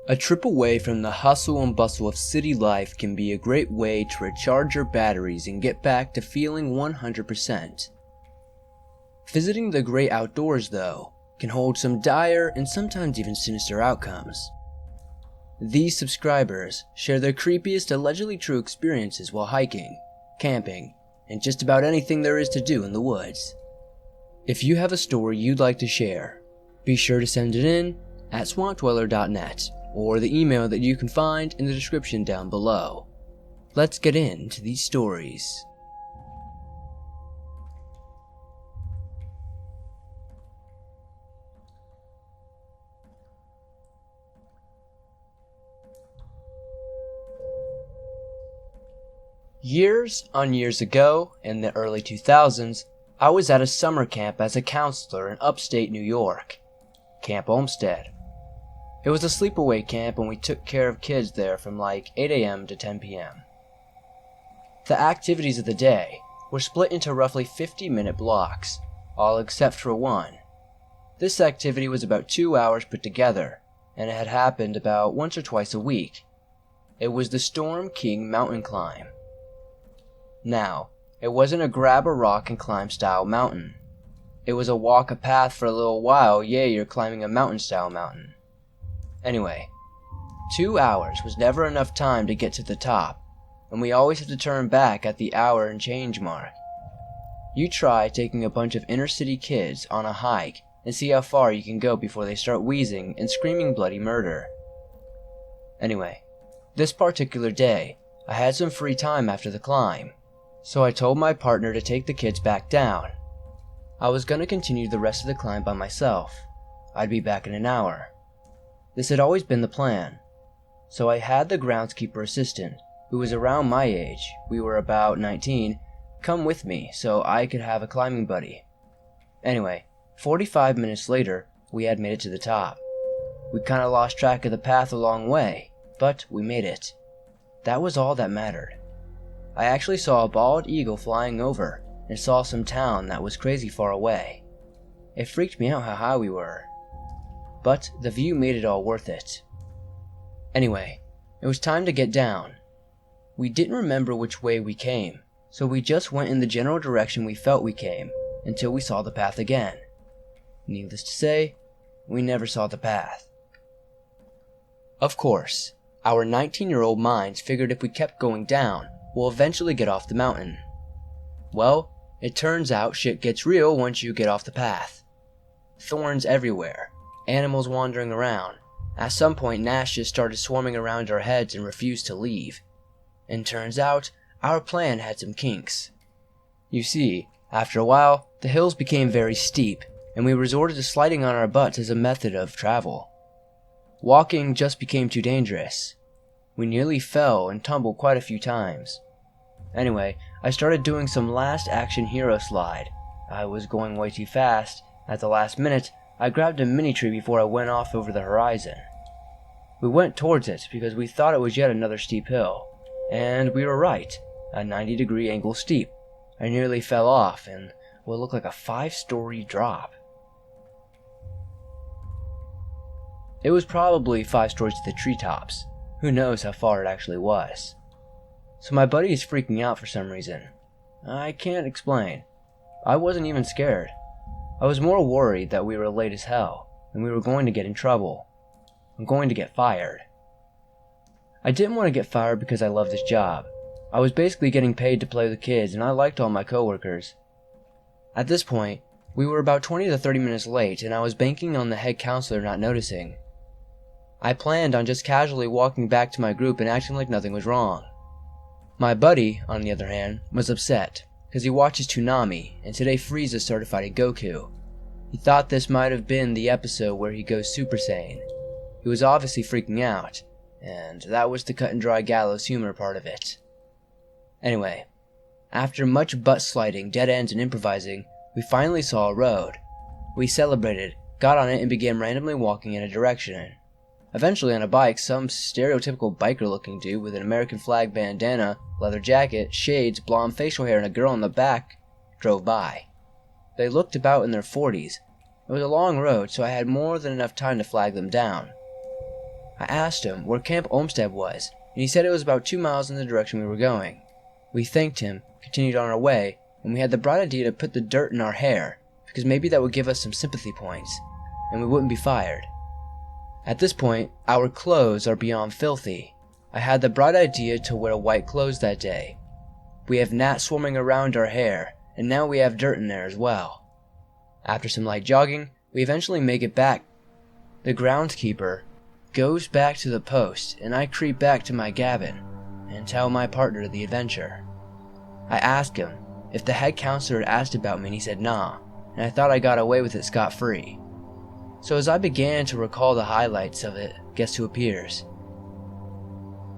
A trip away from the hustle and bustle of city life can be a great way to recharge your batteries and get back to feeling 100%. Visiting the great outdoors, though, can hold some dire and sometimes even sinister outcomes. These subscribers share their creepiest allegedly true experiences while hiking, camping, and just about anything there is to do in the woods. If you have a story you'd like to share, be sure to send it in at swampdweller.net or the email that you can find in the description down below. Let's get into these stories. Years on years ago, in the early 2000s, I was at a summer camp as a counselor in upstate New York, Camp Olmsted. It was a sleepaway camp and we took care of kids there from like 8 a.m. to 10 p.m. The activities of the day were split into roughly 50-minute blocks, all except for one. This activity was about 2 hours put together, and it had happened about once or twice a week. It was the Storm King mountain climb. Now, it wasn't a grab a rock and climb style mountain. It was a walk a path for a little while, you're climbing a mountain style mountain. Anyway, 2 hours was never enough time to get to the top, and we always had to turn back at the hour and change mark. You try taking a bunch of inner city kids on a hike and see how far you can go before they start wheezing and screaming bloody murder. Anyway, this particular day, I had some free time after the climb, so I told my partner to take the kids back down. I was going to continue the rest of the climb by myself. I'd be back in an hour. This had always been the plan, so I had the groundskeeper assistant, who was around my age, we were about 19, come with me so I could have a climbing buddy. Anyway, 45 minutes later, we had made it to the top. We kinda lost track of the path along the way, but we made it. That was all that mattered. I actually saw a bald eagle flying over and saw some town that was crazy far away. It freaked me out how high we were, but the view made it all worth it. Anyway, it was time to get down. We didn't remember which way we came, so we just went in the general direction we felt we came until we saw the path again. Needless to say, we never saw the path. Of course, our 19-year-old minds figured if we kept going down, we'll eventually get off the mountain. Well, it turns out shit gets real once you get off the path. Thorns everywhere, animals wandering around. At some point, gnats just started swarming around our heads and refused to leave. And turns out, our plan had some kinks. You see, after a while, the hills became very steep, and we resorted to sliding on our butts as a method of travel. Walking just became too dangerous. We nearly fell and tumbled quite a few times. Anyway, I started doing some last action hero slide. I was going way too fast. At the last minute, I grabbed a mini tree before I went off over the horizon. We went towards it because we thought it was yet another steep hill. And we were right, a 90-degree angle steep. I nearly fell off in what looked like a 5-story drop. It was probably 5 stories to the treetops. Who knows how far it actually was. So my buddy is freaking out for some reason. I can't explain. I wasn't even scared. I was more worried that we were late as hell, and we were going to get in trouble. I'm going to get fired. I didn't want to get fired because I loved this job. I was basically getting paid to play with kids, and I liked all my coworkers. At this point, we were about 20 to 30 minutes late, and I was banking on the head counselor not noticing. I planned on just casually walking back to my group and acting like nothing was wrong. My buddy, on the other hand, was upset, because he watches Toonami, and today Frieza started fighting Goku. He thought this might have been the episode where he goes Super Saiyan. He was obviously freaking out, and that was the cut and dry gallows humor part of it. Anyway, after much butt sliding, dead ends, and improvising, we finally saw a road. We celebrated, got on it, and began randomly walking in a direction. Eventually on a bike, some stereotypical biker-looking dude with an American flag bandana, leather jacket, shades, blonde facial hair, and a girl in the back drove by. They looked about in their 40s. It was a long road, so I had more than enough time to flag them down. I asked him where Camp Olmsted was, and he said it was about 2 miles in the direction we were going. We thanked him, continued on our way, and we had the bright idea to put the dirt in our hair, because maybe that would give us some sympathy points, and we wouldn't be fired. At this point, our clothes are beyond filthy. I had the bright idea to wear white clothes that day. We have gnats swarming around our hair, and now we have dirt in there as well. After some light jogging, we eventually make it back. The groundskeeper goes back to the post, and I creep back to my cabin and tell my partner the adventure. I asked him if the head counselor had asked about me, and he said nah, and I thought I got away with it scot-free. So as I began to recall the highlights of it, guess who appears?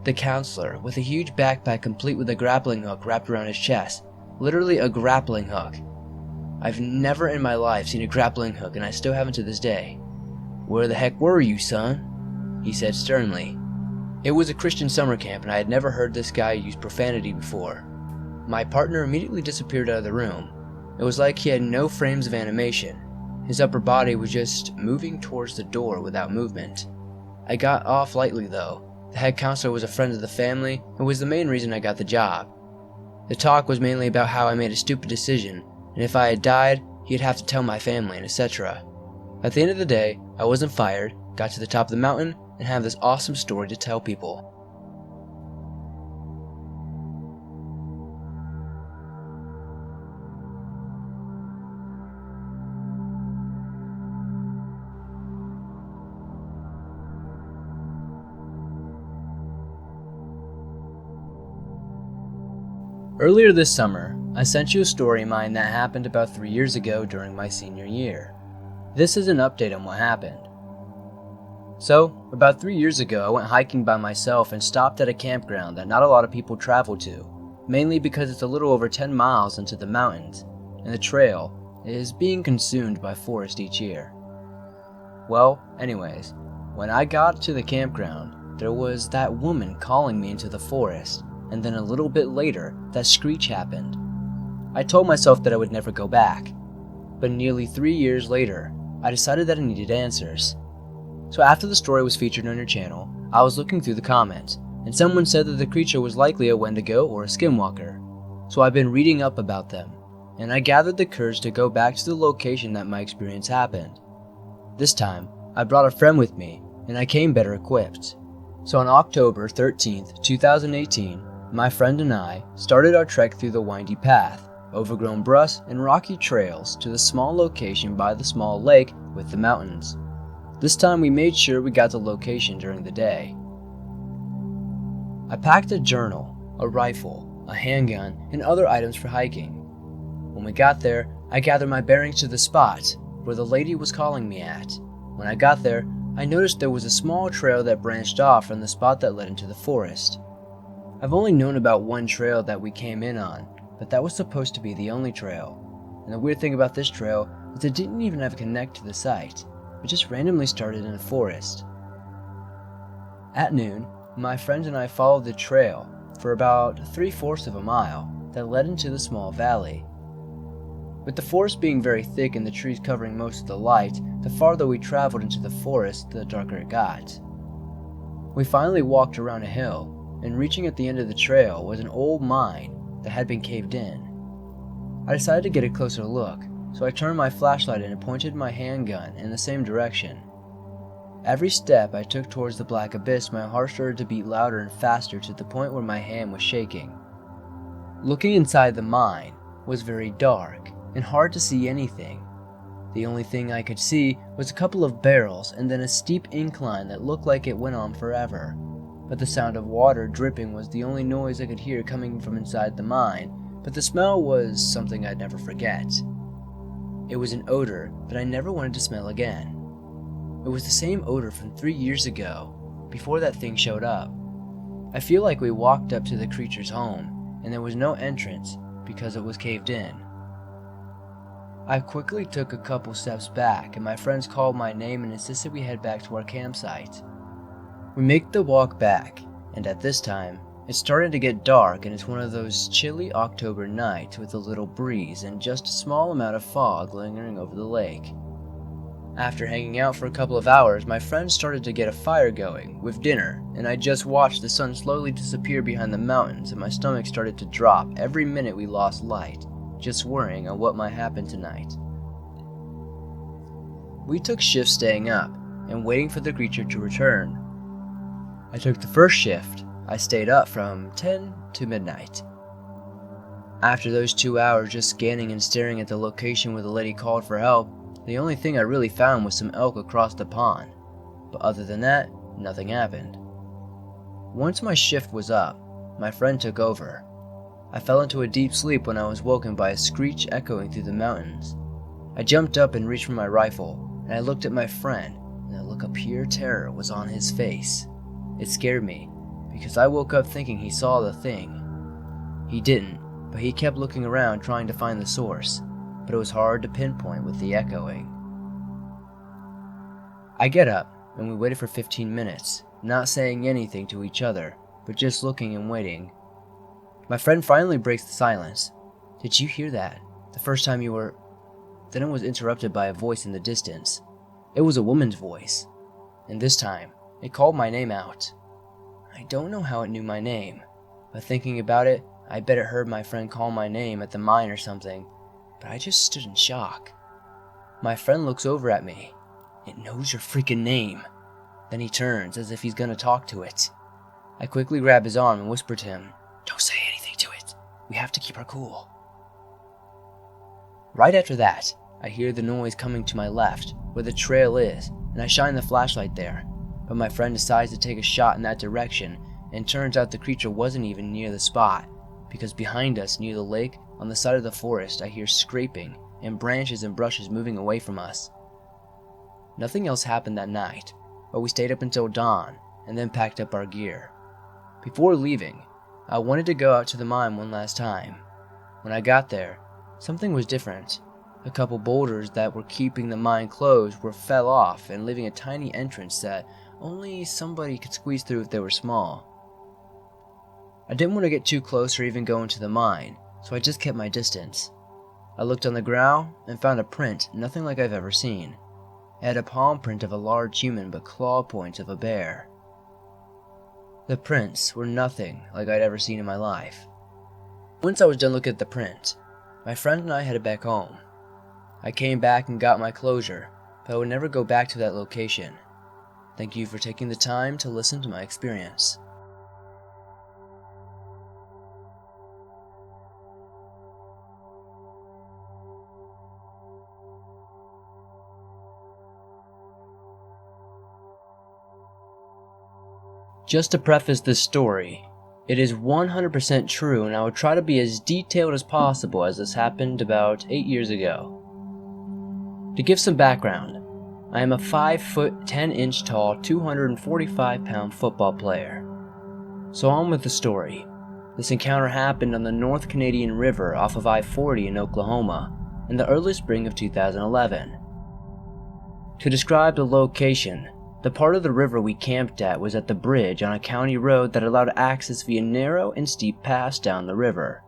The counselor, with a huge backpack complete with a grappling hook wrapped around his chest. Literally a grappling hook. I've never in my life seen a grappling hook, and I still haven't to this day. "Where the heck were you, son?" he said sternly. It was a Christian summer camp, and I had never heard this guy use profanity before. My partner immediately disappeared out of the room. It was like he had no frames of animation. His upper body was just moving towards the door without movement. I got off lightly though. The head counselor was a friend of the family and was the main reason I got the job. The talk was mainly about how I made a stupid decision, and if I had died, he'd have to tell my family and etc. At the end of the day, I wasn't fired, got to the top of the mountain, and have this awesome story to tell people. Earlier this summer, I sent you a story of mine that happened about 3 years ago during my senior year. This is an update on what happened. So, about 3 years ago, I went hiking by myself and stopped at a campground that not a lot of people travel to, mainly because it's a little over 10 miles into the mountains, and the trail is being consumed by forest each year. Well, anyways, when I got to the campground, there was that woman calling me into the forest. And then a little bit later, that screech happened. I told myself that I would never go back, but nearly 3 years later, I decided that I needed answers. So after the story was featured on your channel, I was looking through the comments, and someone said that the creature was likely a Wendigo or a skinwalker. So I've been reading up about them, and I gathered the courage to go back to the location that my experience happened. This time, I brought a friend with me, and I came better equipped. So on October 13th, 2018, my friend and I started our trek through the windy path, overgrown brush and rocky trails to the small location by the small lake with the mountains. This time we made sure we got the location during the day. I packed a journal, a rifle, a handgun, and other items for hiking. When we got there, I gathered my bearings to the spot where the lady was calling me at. When I got there, I noticed there was a small trail that branched off from the spot that led into the forest. I've only known about one trail that we came in on, but that was supposed to be the only trail. And the weird thing about this trail is it didn't even have a connect to the site. It just randomly started in a forest. At noon, my friend and I followed the trail for about 3/4 of a mile that led into the small valley. With the forest being very thick and the trees covering most of the light, the farther we traveled into the forest, the darker it got. We finally walked around a hill, and reaching at the end of the trail was an old mine that had been caved in. I decided to get a closer look, so I turned my flashlight in and pointed my handgun in the same direction. Every step I took towards the black abyss, my heart started to beat louder and faster to the point where my hand was shaking. Looking inside the mine was very dark and hard to see anything. The only thing I could see was a couple of barrels and then a steep incline that looked like it went on forever. But the sound of water dripping was the only noise I could hear coming from inside the mine, but the smell was something I'd never forget. It was an odor that I never wanted to smell again. It was the same odor from 3 years ago, before that thing showed up. I feel like we walked up to the creature's home, and there was no entrance because it was caved in. I quickly took a couple steps back, and my friends called my name and insisted we head back to our campsite. We make the walk back, and at this time, it's starting to get dark and it's one of those chilly October nights with a little breeze and just a small amount of fog lingering over the lake. After hanging out for a couple of hours, my friend started to get a fire going with dinner, and I just watched the sun slowly disappear behind the mountains, and my stomach started to drop every minute we lost light, just worrying on what might happen tonight. We took shifts staying up and waiting for the creature to return. I took the first shift. I stayed up from 10 to midnight. After those 2 hours just scanning and staring at the location where the lady called for help, the only thing I really found was some elk across the pond, but other than that, nothing happened. Once my shift was up, my friend took over. I fell into a deep sleep when I was woken by a screech echoing through the mountains. I jumped up and reached for my rifle, and I looked at my friend, and a look of pure terror was on his face. It scared me, because I woke up thinking he saw the thing. He didn't, but he kept looking around trying to find the source, but it was hard to pinpoint with the echoing. I get up, and we waited for 15 minutes, not saying anything to each other, but just looking and waiting. My friend finally breaks the silence. "Did you hear that? The first time you were..." Then it was interrupted by a voice in the distance. It was a woman's voice, and this time, it called my name out. I don't know how it knew my name, but thinking about it, I bet it heard my friend call my name at the mine or something, but I just stood in shock. My friend looks over at me. "It knows your freaking name." Then he turns as if he's gonna talk to it. I quickly grab his arm and whisper to him, "Don't say anything to it. We have to keep our cool." Right after that, I hear the noise coming to my left, where the trail is, and I shine the flashlight there, but my friend decides to take a shot in that direction, and turns out the creature wasn't even near the spot, because behind us near the lake, on the side of the forest, I hear scraping and branches and brushes moving away from us. Nothing else happened that night, but we stayed up until dawn and then packed up our gear. Before leaving, I wanted to go out to the mine one last time. When I got there, something was different. A couple boulders that were keeping the mine closed fell off and leaving a tiny entrance that only somebody could squeeze through if they were small. I didn't want to get too close or even go into the mine, so I just kept my distance. I looked on the ground and found a print nothing like I've ever seen. It had a palm print of a large human but claw points of a bear. The prints were nothing like I'd ever seen in my life. Once I was done looking at the print, my friend and I headed back home. I came back and got my closure, but I would never go back to that location. Thank you for taking the time to listen to my experience. Just to preface this story, it is 100% true, and I will try to be as detailed as possible as this happened about 8 years ago. To give some background, I am a 5 foot 10 inch tall, 245 pound football player. So on with the story. This encounter happened on the North Canadian River off of I-40 in Oklahoma in the early spring of 2011. To describe the location, the part of the river we camped at was at the bridge on a county road that allowed access via narrow and steep paths down the river.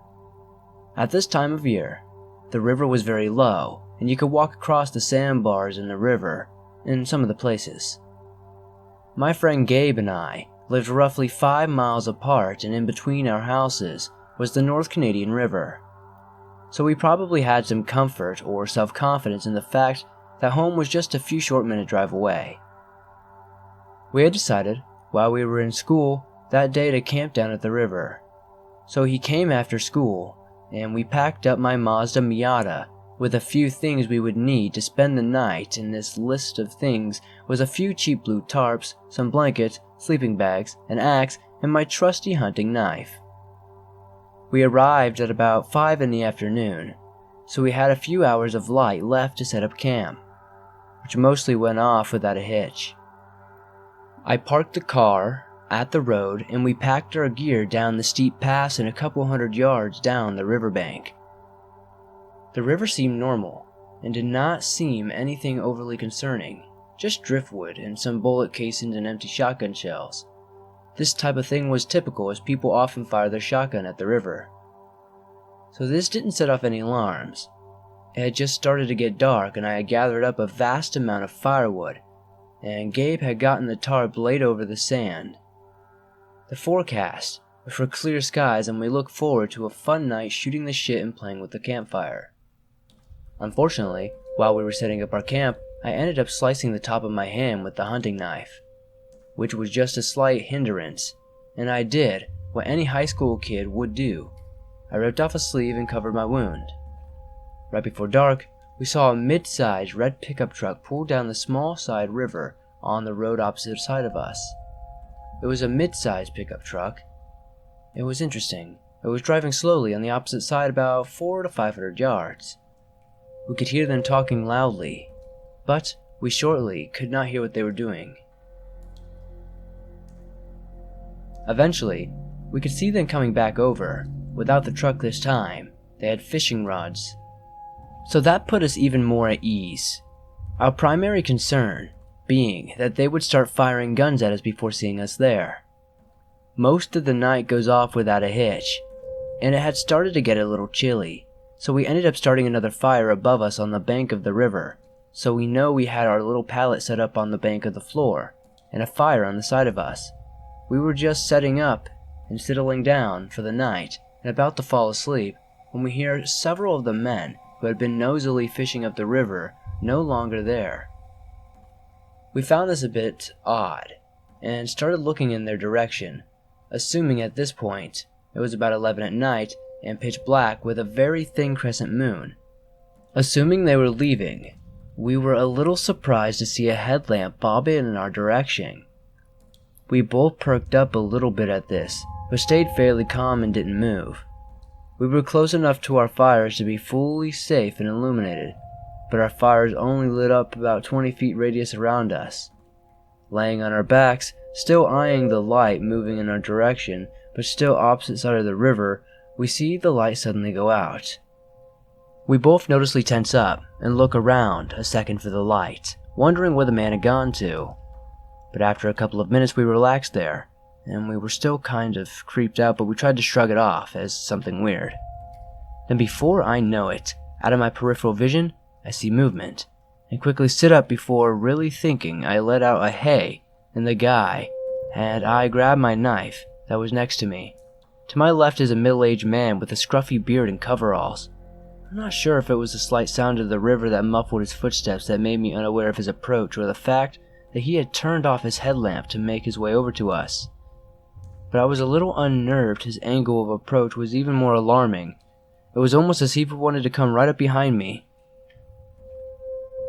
At this time of year, the river was very low, and you could walk across the sandbars in the river in some of the places. My friend Gabe and I lived roughly 5 miles apart, and in between our houses was the North Canadian River. So we probably had some comfort or self-confidence in the fact that home was just a few short minute drive away. We had decided, while we were in school, that day to camp down at the river. So he came after school, and we packed up my Mazda Miata with a few things we would need to spend the night, and this list of things was a few cheap blue tarps, some blankets, sleeping bags, an axe, and my trusty hunting knife. We arrived at about 5 in the afternoon, so we had a few hours of light left to set up camp, which mostly went off without a hitch. I parked the car at the road, and we packed our gear down the steep pass and a couple 100 yards down the riverbank. The river seemed normal, and did not seem anything overly concerning, just driftwood and some bullet casings and empty shotgun shells. This type of thing was typical, as people often fire their shotgun at the river. So this didn't set off any alarms. It had just started to get dark and I had gathered up a vast amount of firewood, and Gabe had gotten the tarp laid over the sand. The forecast was for clear skies and we looked forward to a fun night shooting the shit and playing with the campfire. Unfortunately, while we were setting up our camp, I ended up slicing the top of my hand with the hunting knife, which was just a slight hindrance, and I did what any high school kid would do. I ripped off a sleeve and covered my wound. Right before dark, we saw a mid-sized red pickup truck pull down the small side river on the road opposite side of us. It was a mid-sized pickup truck. It was interesting. It was driving slowly on the opposite side about 400 to 500 yards. We could hear them talking loudly, but we shortly could not hear what they were doing. Eventually, we could see them coming back over. Without the truck this time, they had fishing rods. So that put us even more at ease. Our primary concern being that they would start firing guns at us before seeing us there. Most of the night goes off without a hitch, and it had started to get a little chilly, so we ended up starting another fire above us on the bank of the river, so we know we had our little pallet set up on the bank of the floor, and a fire on the side of us. We were just setting up and settling down for the night, and about to fall asleep, when we hear several of the men who had been nosily fishing up the river no longer there. We found this a bit odd, and started looking in their direction, assuming at this point it was about 11 at night and pitch black with a very thin crescent moon. Assuming they were leaving, we were a little surprised to see a headlamp bob in our direction. We both perked up a little bit at this, but stayed fairly calm and didn't move. We were close enough to our fires to be fully safe and illuminated, but our fires only lit up about 20 feet radius around us. Laying on our backs, still eyeing the light moving in our direction, but still opposite side of the river, we see the light suddenly go out. We both noticeably tense up and look around a second for the light, wondering where the man had gone to. But after a couple of minutes we relaxed there, and we were still kind of creeped out, but we tried to shrug it off as something weird. Then before I know it, out of my peripheral vision, I see movement, and quickly sit up before really thinking I let out a hey, and the guy, and I grabbed my knife that was next to me. To my left is a middle-aged man with a scruffy beard and coveralls. I'm not sure if it was the slight sound of the river that muffled his footsteps that made me unaware of his approach, or the fact that he had turned off his headlamp to make his way over to us. But I was a little unnerved. His angle of approach was even more alarming. It was almost as if he wanted to come right up behind me.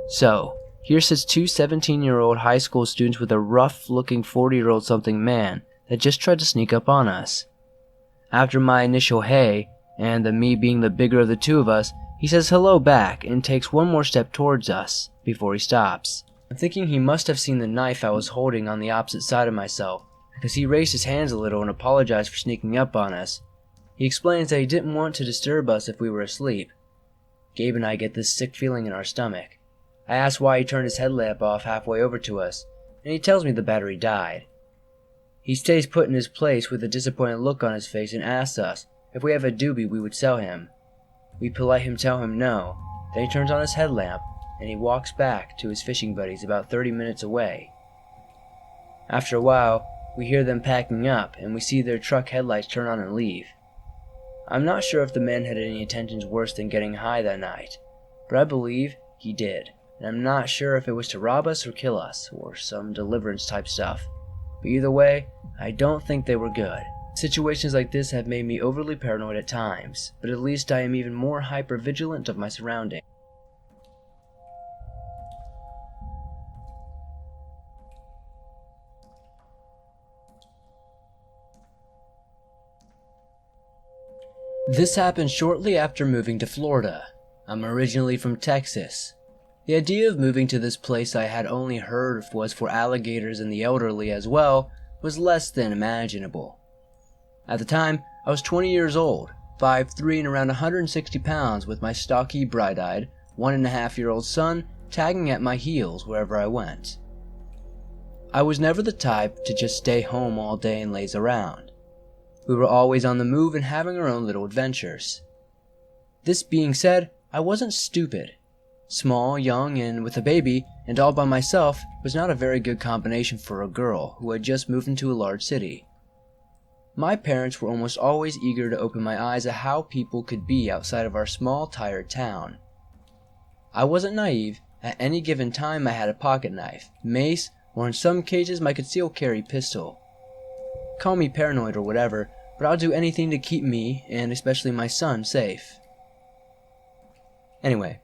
So, here sits two 17-year-old high school students with a rough-looking 40-year-old something man that just tried to sneak up on us. After my initial hey, and the me being the bigger of the two of us, he says hello back and takes one more step towards us before he stops. I'm thinking he must have seen the knife I was holding on the opposite side of myself, because he raised his hands a little and apologized for sneaking up on us. He explains that he didn't want to disturb us if we were asleep. Gabe and I get this sick feeling in our stomach. I ask why he turned his headlamp off halfway over to us, and he tells me the battery died. He stays put in his place with a disappointed look on his face and asks us if we have a doobie we would sell him. We polite him tell him no, then he turns on his headlamp and he walks back to his fishing buddies about 30 minutes away. After a while, we hear them packing up and we see their truck headlights turn on and leave. I'm not sure if the man had any intentions worse than getting high that night, but I believe he did, and I'm not sure if it was to rob us or kill us, or some deliverance type stuff. But either way, I don't think they were good. Situations like this have made me overly paranoid at times, but at least I am even more hyper-vigilant of my surroundings. This happened shortly after moving to Florida. I'm originally from Texas. The idea of moving to this place I had only heard was for alligators and the elderly as well was less than imaginable. At the time, I was 20 years old, 5'3" and around 160 pounds with my stocky, bright-eyed, 1.5-year-old son tagging at my heels wherever I went. I was never the type to just stay home all day and laze around. We were always on the move and having our own little adventures. This being said, I wasn't stupid. Small, young, and with a baby, and all by myself, was not a very good combination for a girl who had just moved into a large city. My parents were almost always eager to open my eyes at how people could be outside of our small, tired town. I wasn't naive. At any given time I had a pocket knife, mace, or in some cases my concealed carry pistol. Call me paranoid or whatever, but I'll do anything to keep me, and especially my son, safe. Anyway,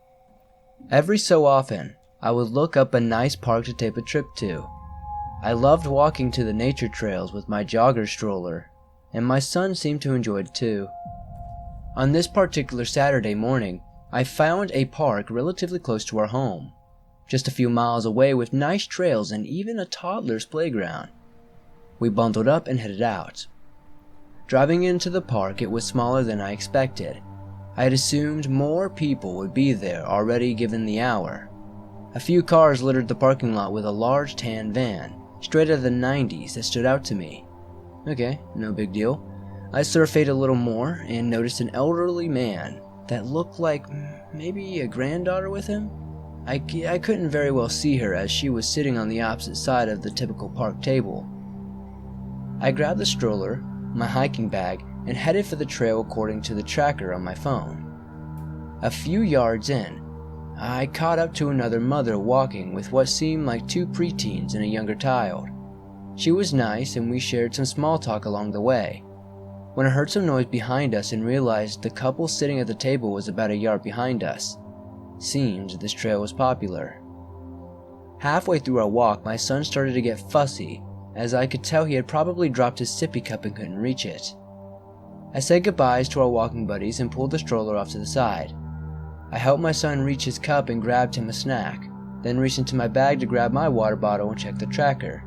every so often, I would look up a nice park to take a trip to. I loved walking to the nature trails with my jogger stroller, and my son seemed to enjoy it too. On this particular Saturday morning, I found a park relatively close to our home, just a few miles away with nice trails and even a toddler's playground. We bundled up and headed out. Driving into the park, it was smaller than I expected. I had assumed more people would be there already given the hour. A few cars littered the parking lot with a large tan van, straight out of the 90s, that stood out to me. Okay, no big deal. I surveyed a little more and noticed an elderly man that looked like maybe a granddaughter with him. I couldn't very well see her as she was sitting on the opposite side of the typical park table. I grabbed the stroller, my hiking bag, and headed for the trail according to the tracker on my phone. A few yards in, I caught up to another mother walking with what seemed like two preteens and a younger child. She was nice and we shared some small talk along the way. When I heard some noise behind us and realized the couple sitting at the table was about a yard behind us. Seems this trail was popular. Halfway through our walk, my son started to get fussy, as I could tell he had probably dropped his sippy cup and couldn't reach it. I said goodbyes to our walking buddies and pulled the stroller off to the side. I helped my son reach his cup and grabbed him a snack, then reached into my bag to grab my water bottle and check the tracker.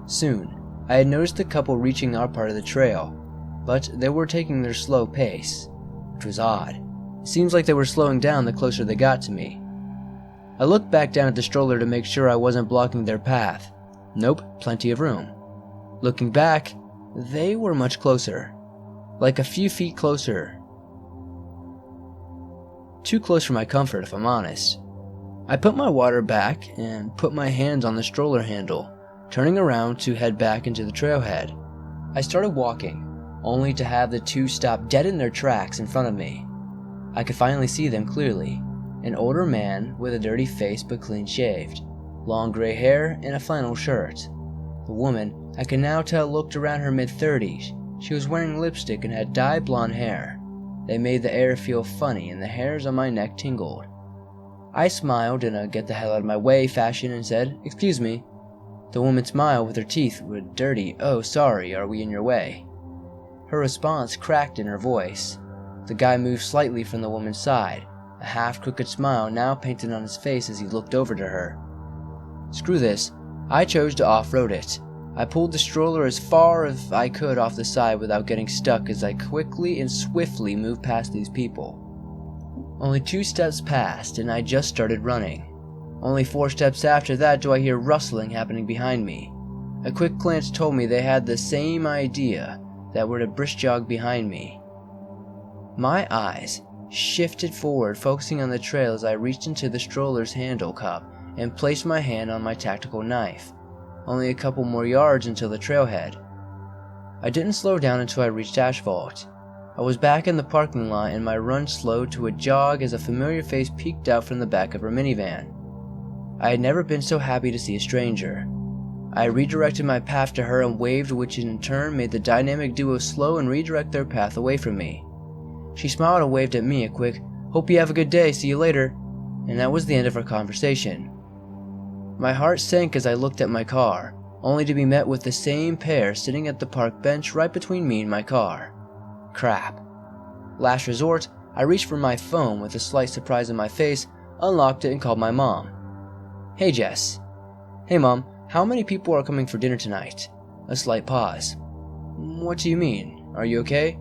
Soon, I had noticed the couple reaching our part of the trail, but they were taking their slow pace, which was odd. It seems like they were slowing down the closer they got to me. I looked back down at the stroller to make sure I wasn't blocking their path. Nope, plenty of room. Looking back, they were much closer. Like a few feet closer. Too close for my comfort, if I'm honest. I put my water back and put my hands on the stroller handle, turning around to head back into the trailhead. I started walking, only to have the two stop dead in their tracks in front of me. I could finally see them clearly. An older man with a dirty face but clean shaved, long gray hair and a flannel shirt. The woman, I could now tell, looked around her mid-30s. She was wearing lipstick and had dyed blonde hair. They made the air feel funny and the hairs on my neck tingled. I smiled in a get the hell out of my way fashion and said, "Excuse me." The woman smiled with her teeth were dirty. "Oh, sorry, are we in your way?" Her response cracked in her voice. The guy moved slightly from the woman's side, a half-crooked smile now painted on his face as he looked over to her. Screw this, I chose to off-road it. I pulled the stroller as far as I could off the side without getting stuck as I quickly and swiftly moved past these people. Only 2 steps passed and I just started running. Only 4 steps after that do I hear rustling happening behind me. A quick glance told me they had the same idea that were to brisk jog behind me. My eyes shifted forward, focusing on the trail as I reached into the stroller's handle cup and placed my hand on my tactical knife. Only a couple more yards until the trailhead. I didn't slow down until I reached asphalt. I was back in the parking lot and my run slowed to a jog as a familiar face peeked out from the back of her minivan. I had never been so happy to see a stranger. I redirected my path to her and waved, which in turn made the dynamic duo slow and redirect their path away from me. She smiled and waved at me a quick, "Hope you have a good day, see you later," and that was the end of our conversation. My heart sank as I looked at my car, only to be met with the same pair sitting at the park bench right between me and my car. Crap. Last resort, I reached for my phone with a slight surprise on my face, unlocked it and called my mom. "Hey Jess." "Hey Mom, how many people are coming for dinner tonight?" A slight pause. "What do you mean? Are you okay?"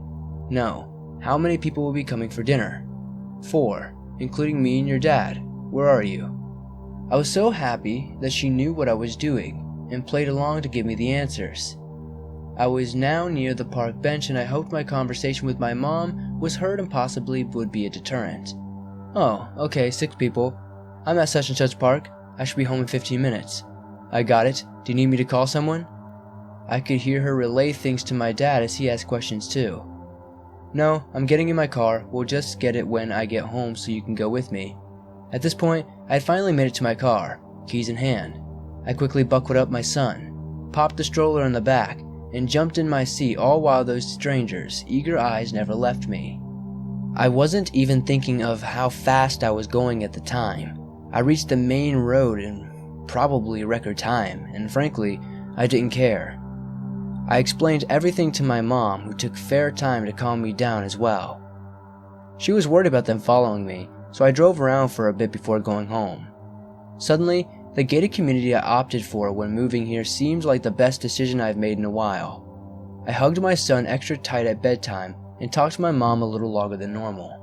"No. How many people will be coming for dinner?" "4, including me and your dad. Where are you?" I was so happy that she knew what I was doing and played along to give me the answers. I was now near the park bench and I hoped my conversation with my mom was heard and possibly would be a deterrent. "Oh, okay, 6 people. I'm at such and such park. I should be home in 15 minutes. I got it. Do you need me to call someone?" I could hear her relay things to my dad as he asked questions too. "No, I'm getting in my car. We'll just get it when I get home so you can go with me." At this point, I had finally made it to my car, keys in hand. I quickly buckled up my son, popped the stroller in the back, and jumped in my seat, all while those strangers' eager eyes never left me. I wasn't even thinking of how fast I was going at the time. I reached the main road in probably record time, and frankly, I didn't care. I explained everything to my mom, who took fair time to calm me down as well. She was worried about them following me, so I drove around for a bit before going home. Suddenly, the gated community I opted for when moving here seemed like the best decision I've made in a while. I hugged my son extra tight at bedtime and talked to my mom a little longer than normal.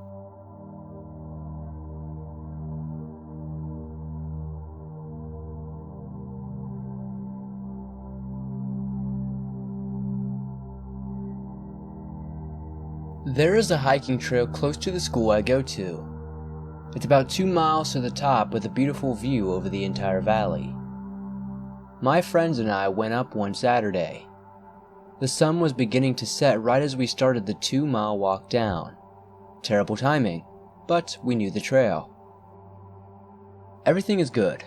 There is a hiking trail close to the school I go to. It's about 2 miles to the top with a beautiful view over the entire valley. My friends and I went up one Saturday. The sun was beginning to set right as we started the 2-mile walk down. Terrible timing, but we knew the trail. Everything is good.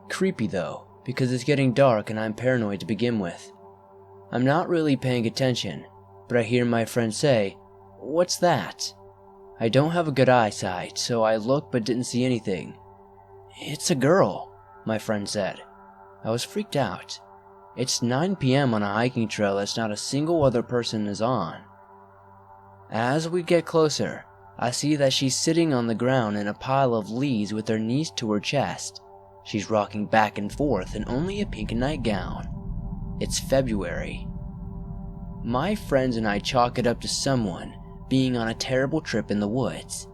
Creepy though, because it's getting dark and I'm paranoid to begin with. I'm not really paying attention, but I hear my friend say, "What's that?" I don't have a good eyesight, so I looked but didn't see anything. "It's a girl," my friend said. I was freaked out. It's 9 p.m. on a hiking trail that not a single other person is on. As we get closer, I see that she's sitting on the ground in a pile of leaves with her knees to her chest. She's rocking back and forth in only a pink nightgown. It's February. My friends and I chalk it up to someone being on a terrible trip in the woods.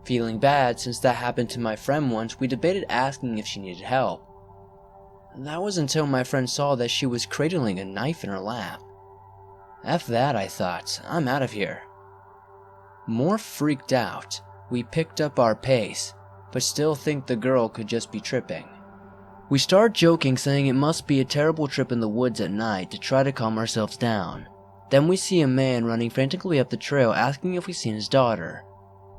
Feeling bad since that happened to my friend once, we debated asking if she needed help. That was until my friend saw that she was cradling a knife in her lap. F that, I thought. I'm out of here. More freaked out, we picked up our pace, but still think the girl could just be tripping. We start joking, saying it must be a terrible trip in the woods at night to try to calm ourselves down. Then we see a man running frantically up the trail asking if we've seen his daughter.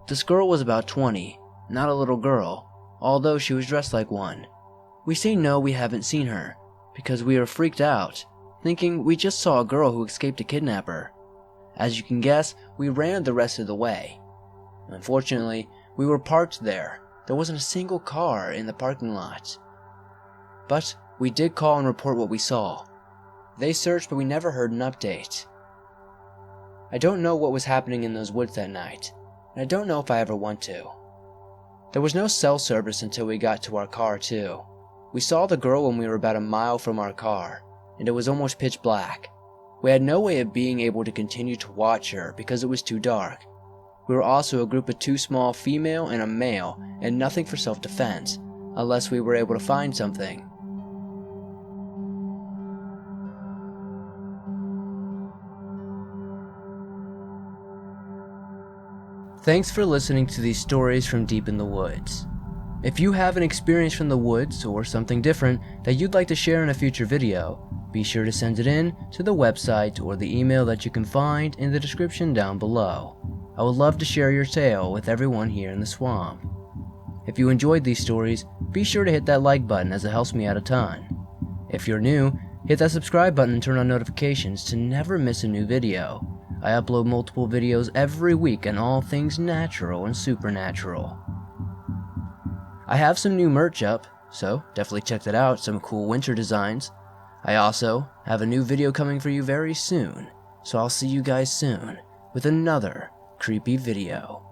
This girl was about 20, not a little girl, although she was dressed like one. We say no, we haven't seen her, because we are freaked out, thinking we just saw a girl who escaped a kidnapper. As you can guess, we ran the rest of the way. Unfortunately, we were parked there. There wasn't a single car in the parking lot. But we did call and report what we saw. They searched, but we never heard an update. I don't know what was happening in those woods that night, and I don't know if I ever want to. There was no cell service until we got to our car too. We saw the girl when we were about a mile from our car, and it was almost pitch black. We had no way of being able to continue to watch her because it was too dark. We were also a group of 2 small female and a male, and nothing for self-defense, unless we were able to find something. Thanks for listening to these stories from deep in the woods. If you have an experience from the woods or something different that you'd like to share in a future video, be sure to send it in to the website or the email that you can find in the description down below. I would love to share your tale with everyone here in the swamp. If you enjoyed these stories, be sure to hit that like button as it helps me out a ton. If you're new, hit that subscribe button and turn on notifications to never miss a new video. I upload multiple videos every week on all things natural and supernatural. I have some new merch up, so definitely check that out, some cool winter designs. I also have a new video coming for you very soon, so I'll see you guys soon with another creepy video.